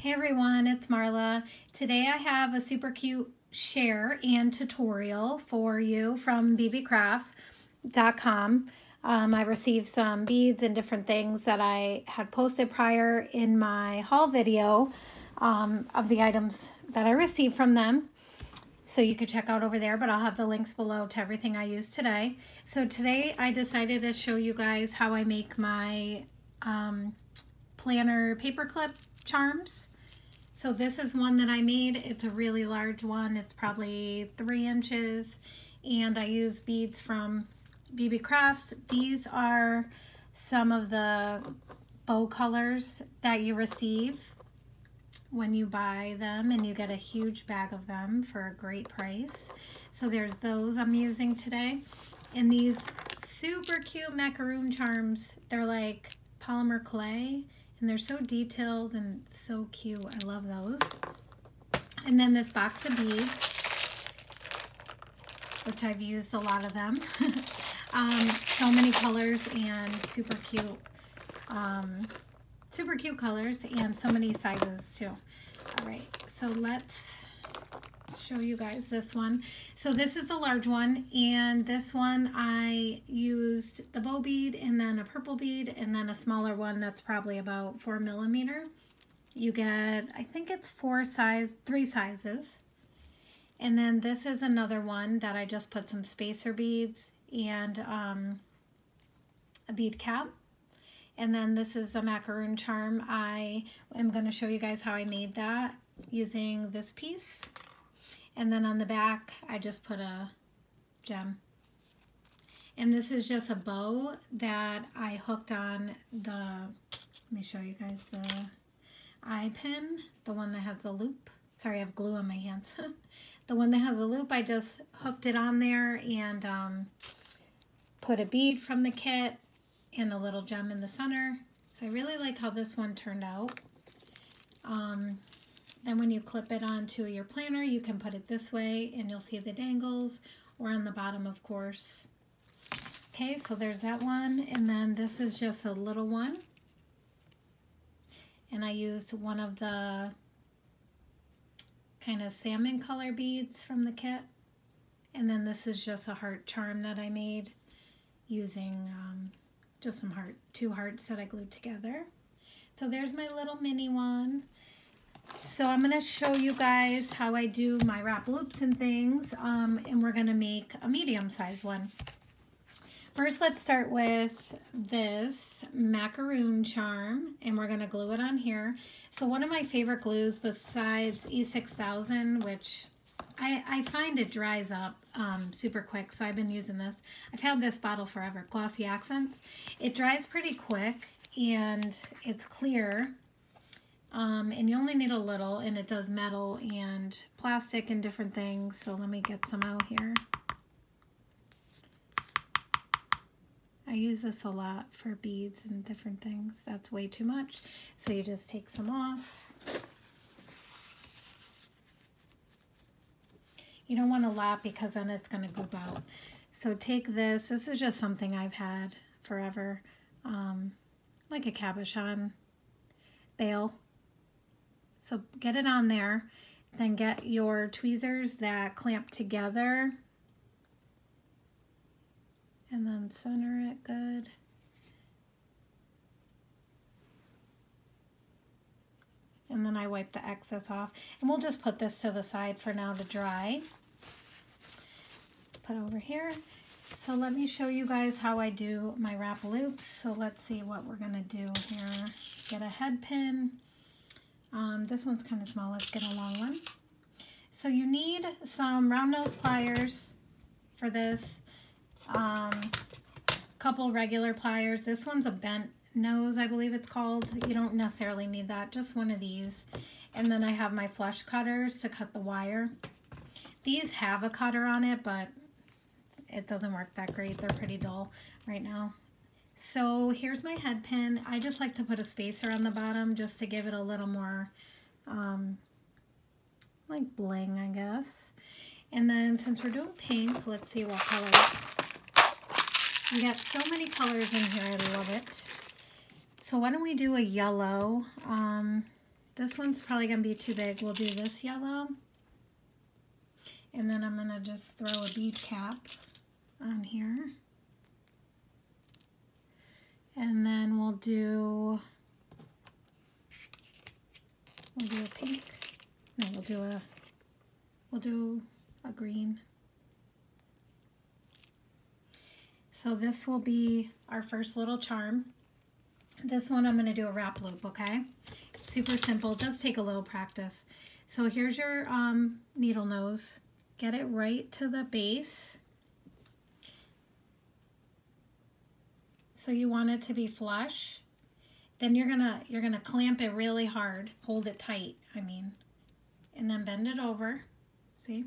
Hey everyone, it's Marla. Today I have a super cute share and tutorial for you from bbcraft.com. I received some beads and different things that I had posted prior in my haul video of the items that I received from them. So you can check out over there, but I'll have the links below to everything I used today. So today I decided to show you guys how I make my planner paperclip charms. So this is one that I made. It's a really large one. It's probably 3 inches. And I use beads from BB Crafts. These are some of the bow colors that you receive when you buy them, and you get a huge bag of them for a great price. So there's those I'm using today. And these super cute macaroon charms, they're like polymer clay. And they're so detailed and so cute. I love those. And then this box of beads, which I've used a lot of them. So many colors and super cute colors and so many sizes too. All right, so let's show you guys this one. So this is a large one, and this one I used the bow bead and then a purple bead and then a smaller one that's probably about 4 millimeter. You get, I think it's 3 sizes. And then this is another one that I just put some spacer beads and a bead cap. And then this is the macaroon charm. I am going to show you guys how I made that using this piece. And then on the back, I just put a gem. And this is just a bow that I hooked on the, let me show you guys the eye pin, the one that has a loop. Sorry, I have glue on my hands. The one that has a loop, I just hooked it on there and put a bead from the kit and a little gem in the center. So I really like how this one turned out. Then when you clip it onto your planner, you can put it this way and you'll see the dangles, or on the bottom, of course. Okay, so there's that one. And then this is just a little one. And I used one of the kind of salmon color beads from the kit. And then this is just a heart charm that I made using just some two hearts that I glued together. So there's my little mini one. So I'm going to show you guys how I do my wrap loops and things, and we're going to make a medium-sized one. First, let's start with this macaroon charm, and we're going to glue it on here. So one of my favorite glues besides E6000, which I find it dries up super quick, so I've been using this. I've had this bottle forever, Glossy Accents. It dries pretty quick, and it's clear. And you only need a little, and it does metal and plastic and different things. So let me get some out here. I use this a lot for beads and different things. That's way too much. So you just take some off. You don't want to lap because then it's going to goop out. So take this. This is just something I've had forever. Like a cabochon bail. So get it on there, then get your tweezers that clamp together, and then center it good. And then I wipe the excess off. And we'll just put this to the side for now to dry. Put over here. So let me show you guys how I do my wrap loops. So let's see what we're gonna do here. Get a head pin. This one's kind of small. Let's get a long one. So you need some round nose pliers for this. Couple regular pliers. This one's a bent nose, I believe it's called. You don't necessarily need that, just one of these. And then I have my flush cutters to cut the wire. These have a cutter on it, but it doesn't work that great. They're pretty dull right now. So here's my head pin. I just like to put a spacer on the bottom just to give it a little more like bling, I guess. And then since we're doing pink, let's see what colors. We got so many colors in here. I love it. So why don't we do a yellow? This one's probably going to be too big. We'll do this yellow. And then I'm going to just throw a bead cap on here. And then we'll do a pink. No, we'll do a green. So this will be our first little charm. This one I'm going to do a wrap loop, okay? Super simple. It does take a little practice. So here's your needle nose. Get it right to the base. So you want it to be flush. Then you're gonna clamp it really hard. Hold it tight, I mean. And then bend it over. See?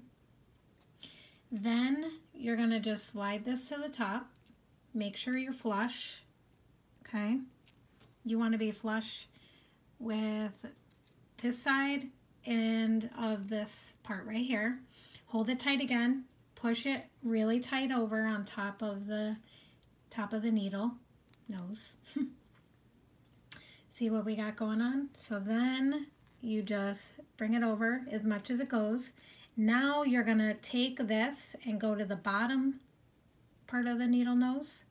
Then you're gonna just slide this to the top. Make sure you're flush. Okay? You want to be flush with this side and of this part right here. Hold it tight again. Push it really tight over on top of the needle nose. See what we got going on? So then you just bring it over as much as it goes. Now you're gonna take this and go to the bottom part of the needle nose.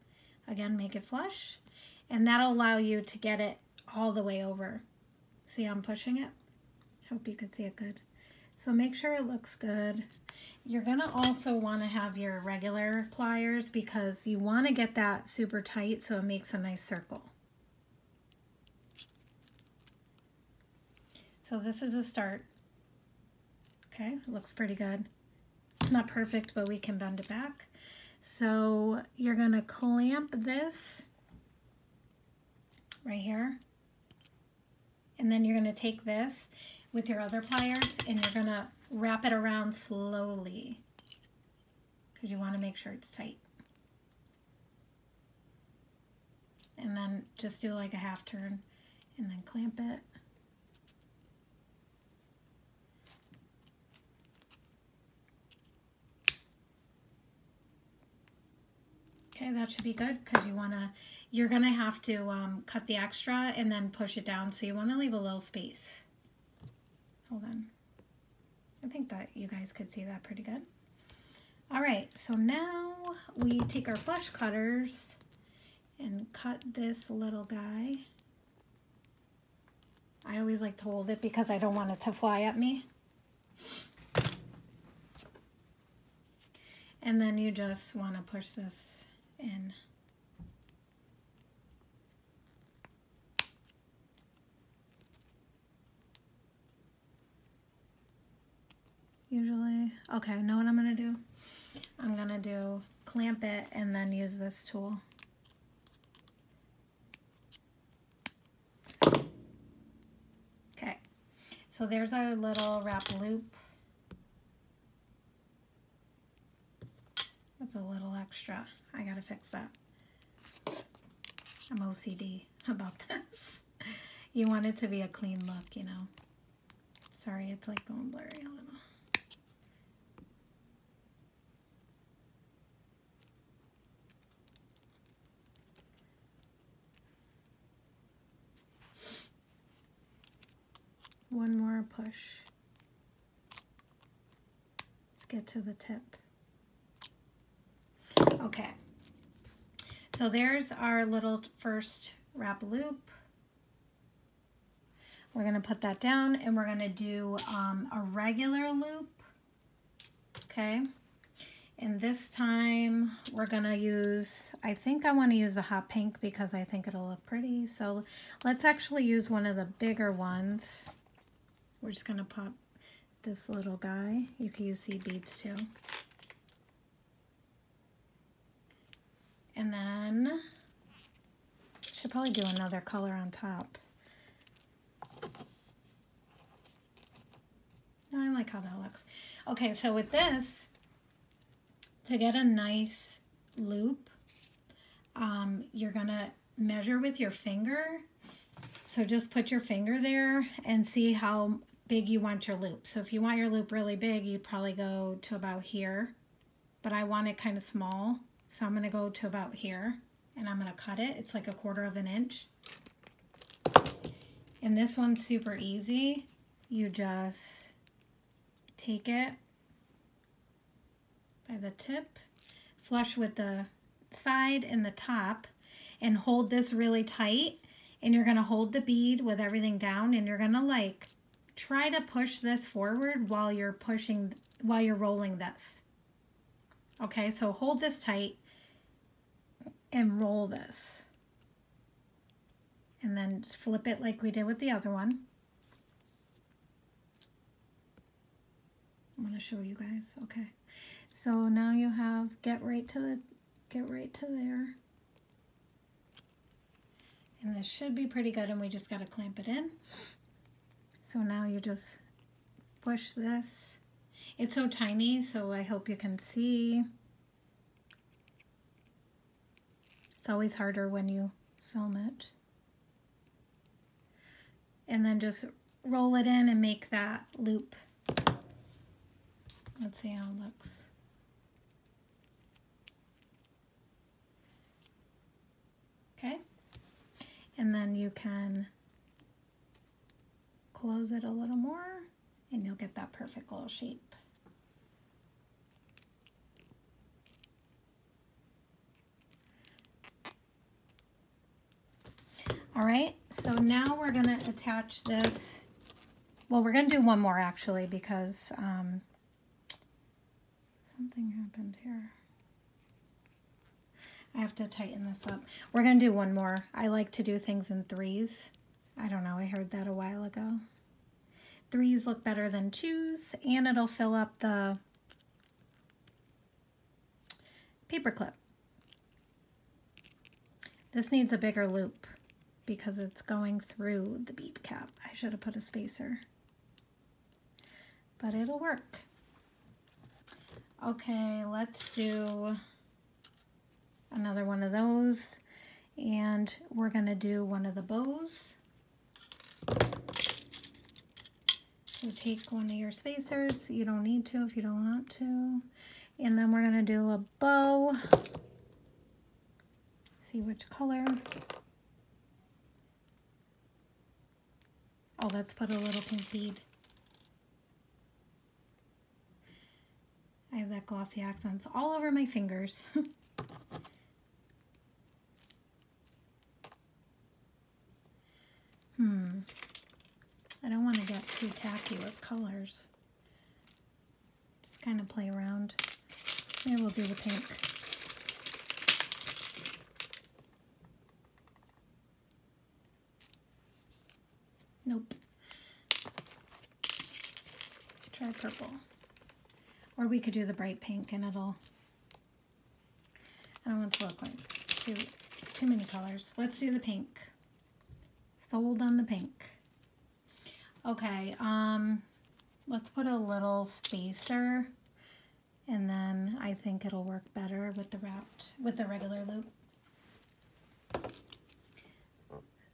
Again, make it flush. And that'll allow you to get it all the way over. See how I'm pushing it? Hope you could see it good. So make sure it looks good. You're gonna also wanna have your regular pliers because you wanna get that super tight so it makes a nice circle. So this is a start. Okay, it looks pretty good. It's not perfect, but we can bend it back. So you're gonna clamp this right here. And then you're gonna take this with your other pliers and you're gonna wrap it around slowly because you wanna make sure it's tight. And then just do like a half turn and then clamp it. Okay, that should be good because you're gonna have to cut the extra and then push it down, so you want to leave a little space. Hold on. I think that you guys could see that pretty good. All right, so now we take our flush cutters and cut this little guy. I always like to hold it because I don't want it to fly at me. And then you just want to push this in. Usually, okay, know what I'm gonna do? I'm gonna clamp it and then use this tool. Okay, so there's our little wrap loop. That's a little extra. I gotta fix that. I'm OCD about this. You want it to be a clean look, you know. Sorry, it's like going blurry a little. One more push. Let's get to the tip. Okay, so there's our little first wrap loop. We're going to put that down and we're going to do a regular loop. Okay, and this time we're going to use, I think I want to use the hot pink because I think it'll look pretty. So let's actually use one of the bigger ones. We're just going to pop this little guy. You can use seed beads too. And then, should probably do another color on top. I like how that looks. Okay, so with this, to get a nice loop, you're gonna measure with your finger. So just put your finger there and see how big you want your loop. So if you want your loop really big, you'd probably go to about here, but I want it kind of small. So I'm going to go to about here and I'm going to cut it. It's like 1/4 of an inch. And this one's super easy. You just take it by the tip, flush with the side and the top, and hold this really tight. And you're gonna hold the bead with everything down, and you're gonna like try to push this forward while you're rolling this. Okay, so hold this tight and roll this. And then flip it like we did with the other one. I'm gonna show you guys. Okay, so now you have get right to there. And this should be pretty good, and we just gotta clamp it in. So now you just push this. It's so tiny, so I hope you can see. It's always harder when you film it. And then just roll it in and make that loop. Let's see how it looks. Okay. And then you can close it a little more and you'll get that perfect little shape. All right, so now we're gonna attach this. Well, we're gonna do one more actually because something happened here. I have to tighten this up. We're gonna do one more. I like to do things in threes. I don't know, I heard that a while ago. Threes look better than twos, and it'll fill up the paper clip. This needs a bigger loop because it's going through the bead cap. I should have put a spacer, but it'll work. Okay, let's do another one of those, and we're gonna do one of the bows. So take one of your spacers. You don't need to if you don't want to. And then we're gonna do a bow. See which color. Oh, let's put a little pink bead. I have that glossy accents all over my fingers. I don't want to get too tacky with colors. Just kind of play around. Maybe we'll do the pink. Nope. Try purple. Or we could do the bright pink and it'll... I don't want it to look like too many colors. Let's do the pink. Sold on the pink. Okay, let's put a little spacer, and then I think it'll work better with the regular loop.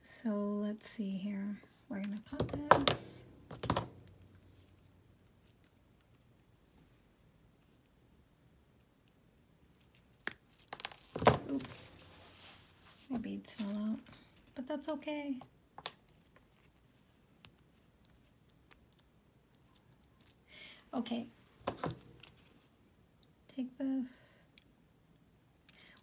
So let's see here. We're gonna cut this. Oops, my beads fell out, but that's okay. Okay, take this.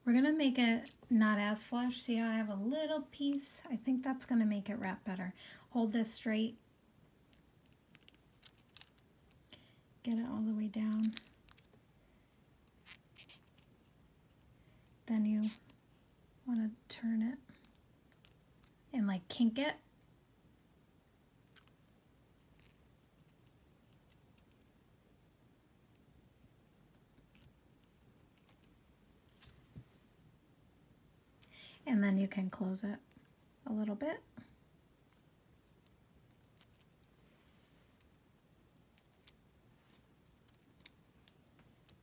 We're gonna make it not as flush. See how I have a little piece? I think that's gonna make it wrap better. Hold this straight. Get it all the way down. Then you wanna turn it and like kink it. And then you can close it a little bit.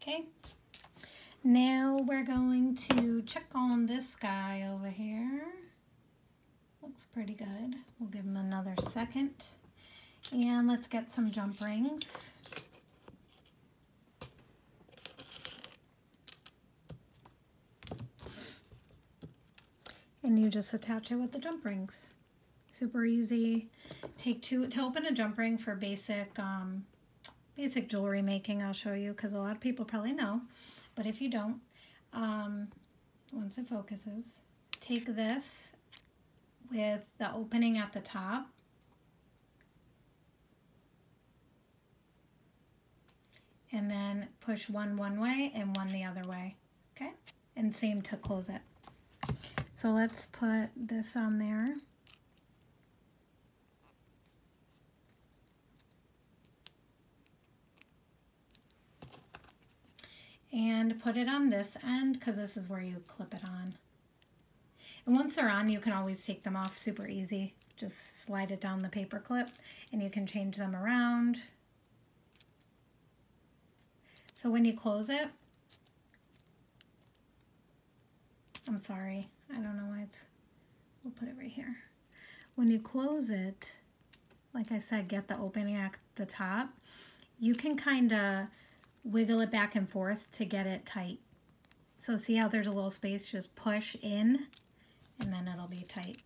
Okay, now we're going to check on this guy over here. Looks pretty good. We'll give him another second. And let's get some jump rings. And you just attach it with the jump rings. Super easy. Take two to open a jump ring for basic basic jewelry making. I'll show you because a lot of people probably know, but if you don't, once it focuses, take this with the opening at the top and then push one way and one the other way, okay? And same to close it. So let's put this on there. And put it on this end because this is where you clip it on. And once they're on, you can always take them off super easy. Just slide it down the paper clip and you can change them around. So when you close it, I'm sorry, I don't know why it's, we'll put it right here. When you close it, like I said, get the opening at the top. You can kind of wiggle it back and forth to get it tight. So see how there's a little space, just push in and then it'll be tight.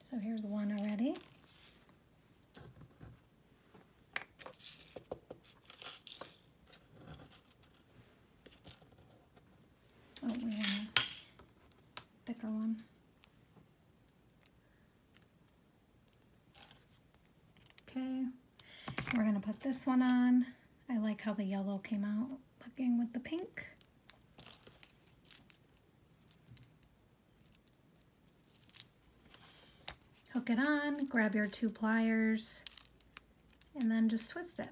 So here's one already. Oh, we want a thicker one. Okay, we're gonna put this one on. I like how the yellow came out looking with the pink. Hook it on, grab your 2 pliers, and then just twist it.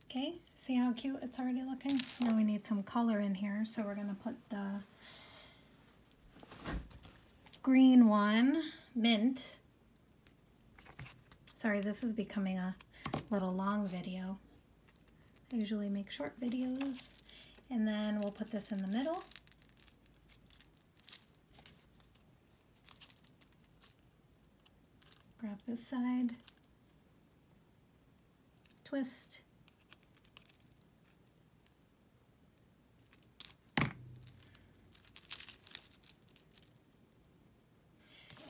Okay, see how cute it's already looking? Now we need some color in here, so we're gonna put the green one, mint. Sorry, this is becoming a little long video. I usually make short videos. And then we'll put this in the middle. Grab this side. Twist.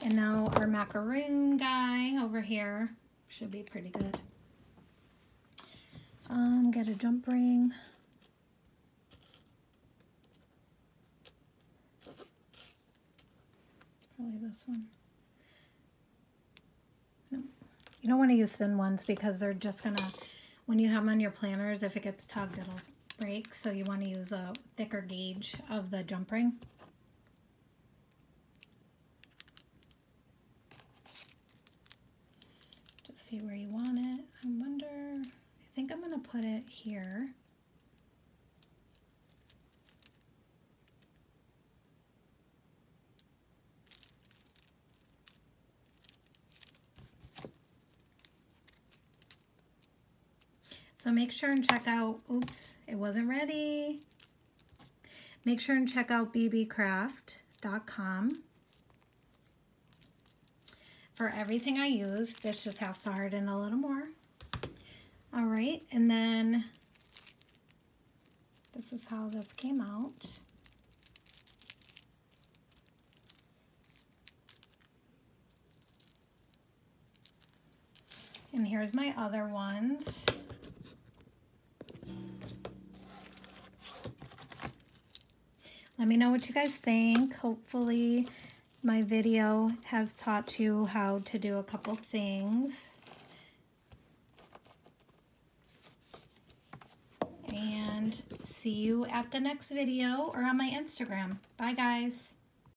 And now our macaroon guy over here should be pretty good. Get a jump ring. Probably this one. No. You don't want to use thin ones because they're just gonna, when you have them on your planners, if it gets tugged, it'll break. So you want to use a thicker gauge of the jump ring. See where you want it. I wonder, I think I'm gonna put it here. So make sure and check out, oops, it wasn't ready. Make sure and check out bbcraft.com. For everything I use. This just has to harden a little more. All right, and then this is how this came out. And here's my other ones. Let me know what you guys think. Hopefully my video has taught you how to do a couple things. And see you at the next video or on my Instagram. Bye guys.